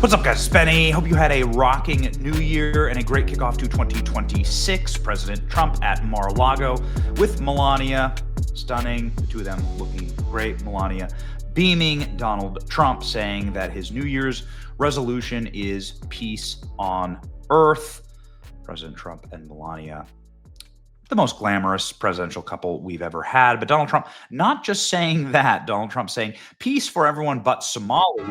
What's up, guys? It's Benny. Hope you had a rocking new year and a great kickoff to 2026. President Trump at Mar-a-Lago with Melania. Stunning. The two of them looking great. Melania beaming. Donald Trump saying that his New Year's resolution is peace on earth. President Trump and Melania, the most glamorous presidential couple we've ever had. But Donald Trump not just saying that. Donald Trump saying peace for everyone but Somali.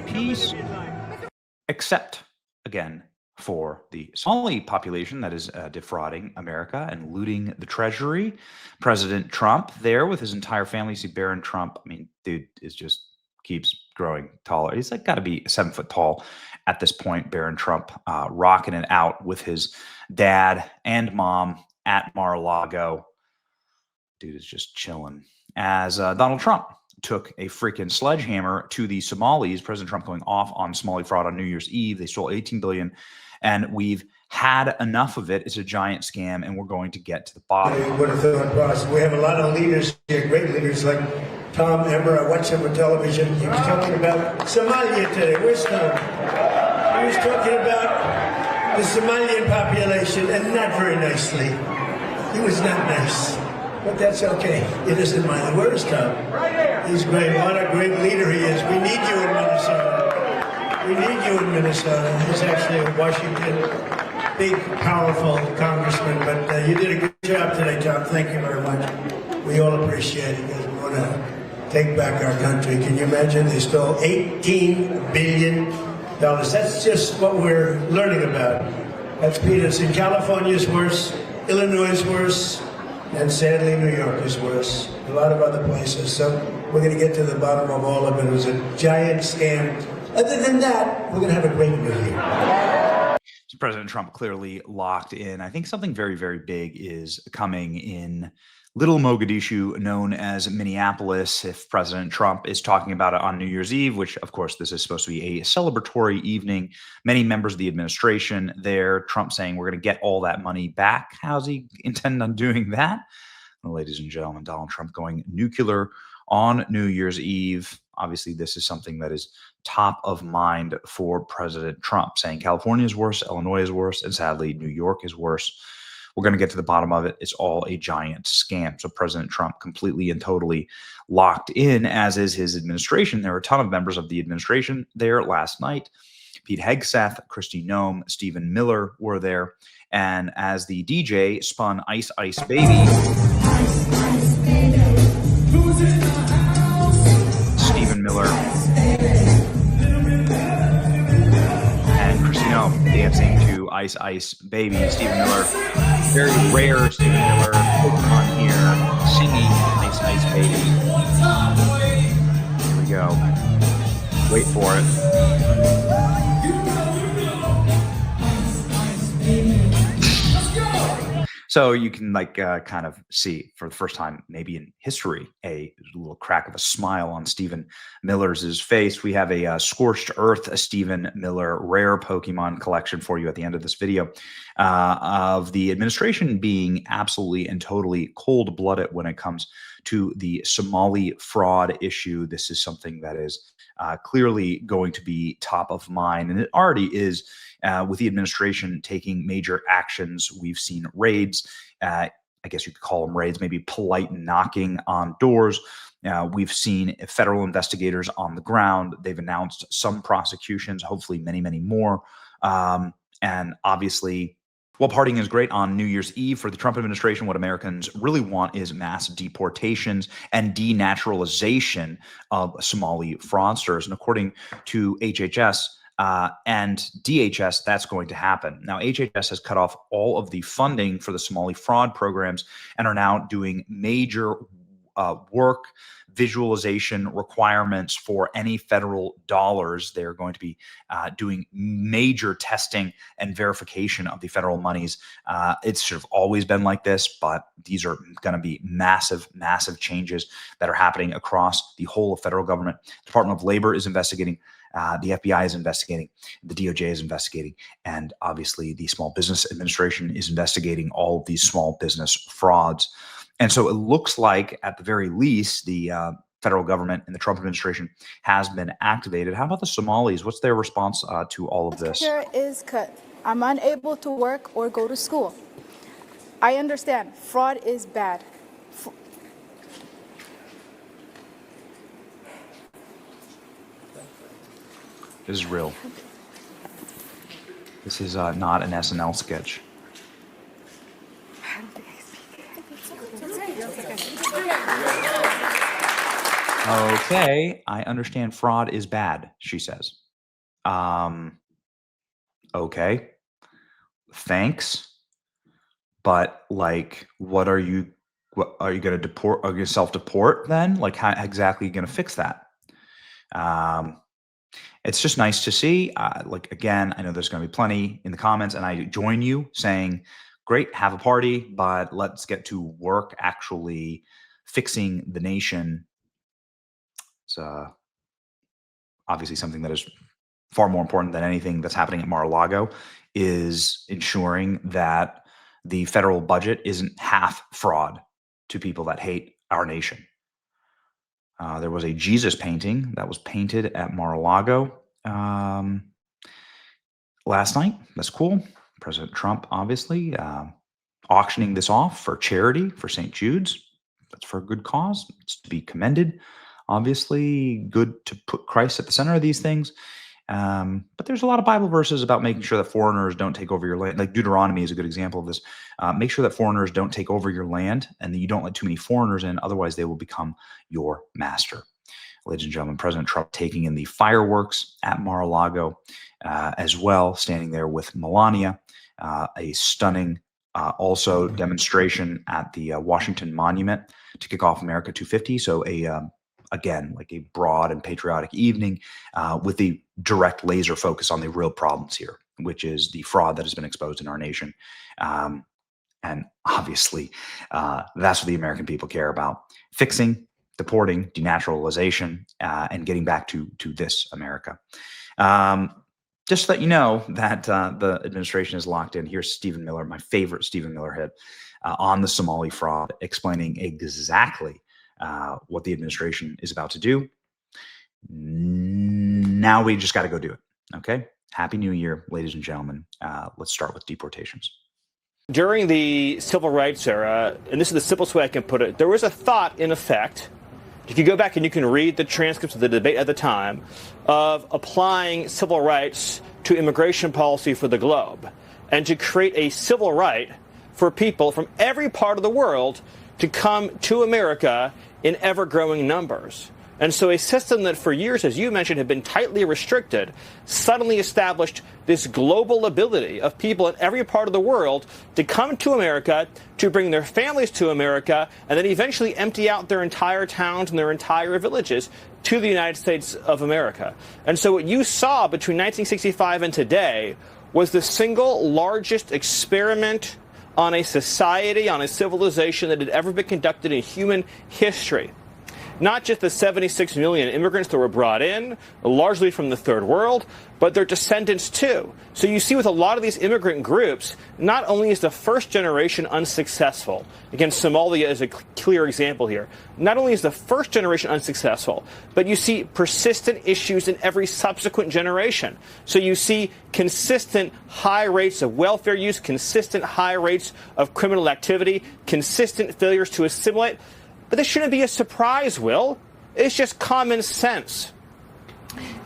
Peace, except, again, for the Somali population that is defrauding America and looting the treasury. President Trump there with his entire family. See, Barron Trump, I mean, dude is just keeps growing taller. He's like got to be 7 foot tall at this point. Barron Trump rocking it out with his dad and mom at Mar-a-Lago. Dude is just chilling. As Donald Trump took a freaking sledgehammer to the Somalis. President Trump going off on Somali fraud on New Year's Eve. They stole $18 billion, and we've had enough of it. It's a giant scam, and we're going to get to the bottom. What a thought process. We have a lot of leaders here, great leaders like Tom Emmer. I watch him on television. He was talking about Somalia today. Where's Tom? He was talking about the Somalian population, and not very nicely. He was not nice. But that's okay. It isn't mine. Where is Tom? Right here. He's great. What a great leader he is. We need you in Minnesota. We need you in Minnesota. He's actually a Washington, big, powerful congressman. But you did a good job today, Tom. Thank you very much. We all appreciate it because we want to take back our country. Can you imagine? They stole $18 billion. That's just what we're learning about. That's peanuts. In California is worse. Illinois is worse. And sadly, New York is worse. A lot of other places. So we're going to get to the bottom of all of it. It was a giant scam. Other than that, we're going to have a great New Year. So President Trump clearly locked in. I think something very, very big is coming in Little Mogadishu, known as Minneapolis. If President Trump is talking about it on New Year's Eve, which, of course, this is supposed to be a celebratory evening, many members of the administration there, Trump saying we're going to get all that money back. How's he intend on doing that? Well, ladies and gentlemen, Donald Trump going nuclear on New Year's Eve. Obviously, this is something that is top of mind for President Trump, saying California is worse, Illinois is worse, and sadly, New York is worse. We're going to get to the bottom of it. It's all a giant scam. So President Trump completely and totally locked in, as is his administration. There were a ton of members of the administration there last night. Pete Hegseth, Kristi Noem, Stephen Miller were there. And as the DJ spun Ice Ice Baby, Stephen Miller and Kristi Noem dancing to Ice Ice Baby. Stephen Miller, very rare Stephen Miller Pokemon here, singing Ice Ice Baby. Here we go. Wait for it. So you can kind of see for the first time, maybe in history, a little crack of a smile on Stephen Miller's face. We have a Scorched Earth, a Stephen Miller rare Pokemon collection for you at the end of this video of the administration being absolutely and totally cold-blooded when it comes to the Somali fraud issue. This is something that is clearly going to be top of mind, and it already is. With the administration taking major actions, we've seen raids. I guess you could call them raids, maybe polite knocking on doors. We've seen federal investigators on the ground. They've announced some prosecutions, hopefully many, many more. And obviously, while partying is great on New Year's Eve for the Trump administration, what Americans really want is mass deportations and denaturalization of Somali fraudsters. And according to HHS, and DHS, that's going to happen. Now, HHS has cut off all of the funding for the Somali fraud programs and are now doing major work visualization requirements for any federal dollars. They're going to be doing major testing and verification of the federal monies. It's sort of always been like this, but these are going to be massive, massive changes that are happening across the whole of federal government. The Department of Labor is investigating The FBI is investigating. The DOJ is investigating. And obviously, the Small Business Administration is investigating all of these small business frauds. And so it looks like, at the very least, the federal government and the Trump administration has been activated. How about the Somalis? What's their response to all of this? Healthcare is cut. I'm unable to work or go to school. I understand fraud is bad. This is real. This is not an SNL sketch. Okay, I understand fraud is bad, she says. Okay, thanks. But like, what are you going to deport? Are you self-deport then? Like, how exactly are you going to fix that? It's just nice to see. Like, again, I know there's going to be plenty in the comments, and I join you saying, great, have a party, but let's get to work actually fixing the nation. It's obviously something that is far more important than anything that's happening at Mar-a-Lago, is ensuring that the federal budget isn't half fraud to people that hate our nation. There was a Jesus painting that was painted at Mar-a-Lago last night. That's cool. President Trump, obviously, auctioning this off for charity for St. Jude's. That's for a good cause. It's to be commended. Obviously, good to put Christ at the center of these things. But there's a lot of Bible verses about making sure that foreigners don't take over your land. Like Deuteronomy is a good example of this. Make sure that foreigners don't take over your land and that you don't let too many foreigners in. Otherwise, they will become your master. Ladies and gentlemen, President Trump taking in the fireworks at Mar-a-Lago as well, standing there with Melania. A stunning also demonstration at the Washington Monument to kick off America 250. So again, like a broad and patriotic evening with the direct laser focus on the real problems here, which is the fraud that has been exposed in our nation. And obviously, that's what the American people care about: fixing, deporting, denaturalization, and getting back to this America. Just to let you know that the administration is locked in. Here's Stephen Miller, my favorite Stephen Miller hit, on the Somali fraud, explaining exactly what the administration is about to do. Now we just got to go do it. Okay. Happy New Year, ladies and gentlemen. Let's start with deportations. During the civil rights era, and this is the simplest way I can put it, there was a thought in effect. You can go back and you can read the transcripts of the debate at the time of applying civil rights to immigration policy for the globe and to create a civil right for people from every part of the world to come to America in ever-growing numbers. And so a system that for years, as you mentioned, had been tightly restricted, suddenly established this global ability of people in every part of the world to come to America, to bring their families to America, and then eventually empty out their entire towns and their entire villages to the United States of America. And so what you saw between 1965 and today was the single largest experiment on a society, on a civilization that had ever been conducted in human history. Not just the 76 million immigrants that were brought in, largely from the third world, but their descendants too. So you see with a lot of these immigrant groups, not only is the first generation unsuccessful, again, Somalia is a clear example here, not only is the first generation unsuccessful, but you see persistent issues in every subsequent generation. So you see consistent high rates of welfare use, consistent high rates of criminal activity, consistent failures to assimilate. But this shouldn't be a surprise, Will. It's just common sense.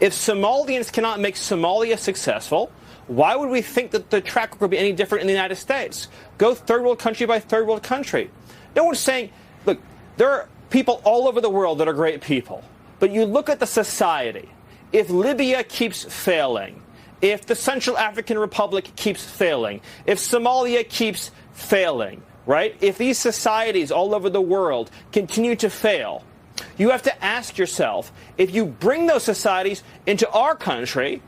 If Somalians cannot make Somalia successful, why would we think that the track record would be any different in the United States? Go third world country by third world country. No one's saying, look, there are people all over the world that are great people. But you look at the society. If Libya keeps failing, if the Central African Republic keeps failing, if Somalia keeps failing, right? If these societies all over the world continue to fail, you have to ask yourself, if you bring those societies into our country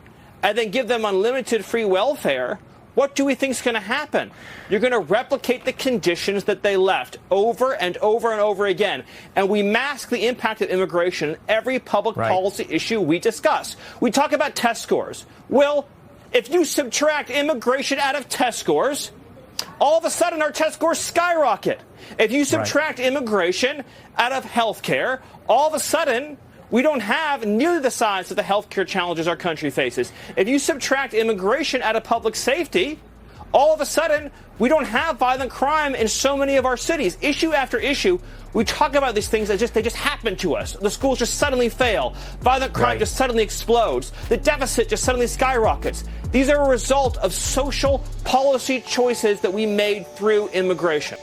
and then give them unlimited free welfare, What do we think is going to happen? You're going to replicate the conditions that they left over and over and over again. And we mask the impact of immigration in every public policy issue we discuss. We talk about test scores. Well, if you subtract immigration out of test scores, all of a sudden our test scores skyrocket. If you subtract immigration out of health care, all of a sudden we don't have nearly the size of the healthcare challenges our country faces. If you subtract immigration out of public safety, all of a sudden we don't have violent crime in so many of our cities. Issue after issue, we talk about these things as they just happen to us. The schools just suddenly fail. Violent crime just suddenly explodes. The deficit just suddenly skyrockets. These are a result of social policy choices that we made through immigration.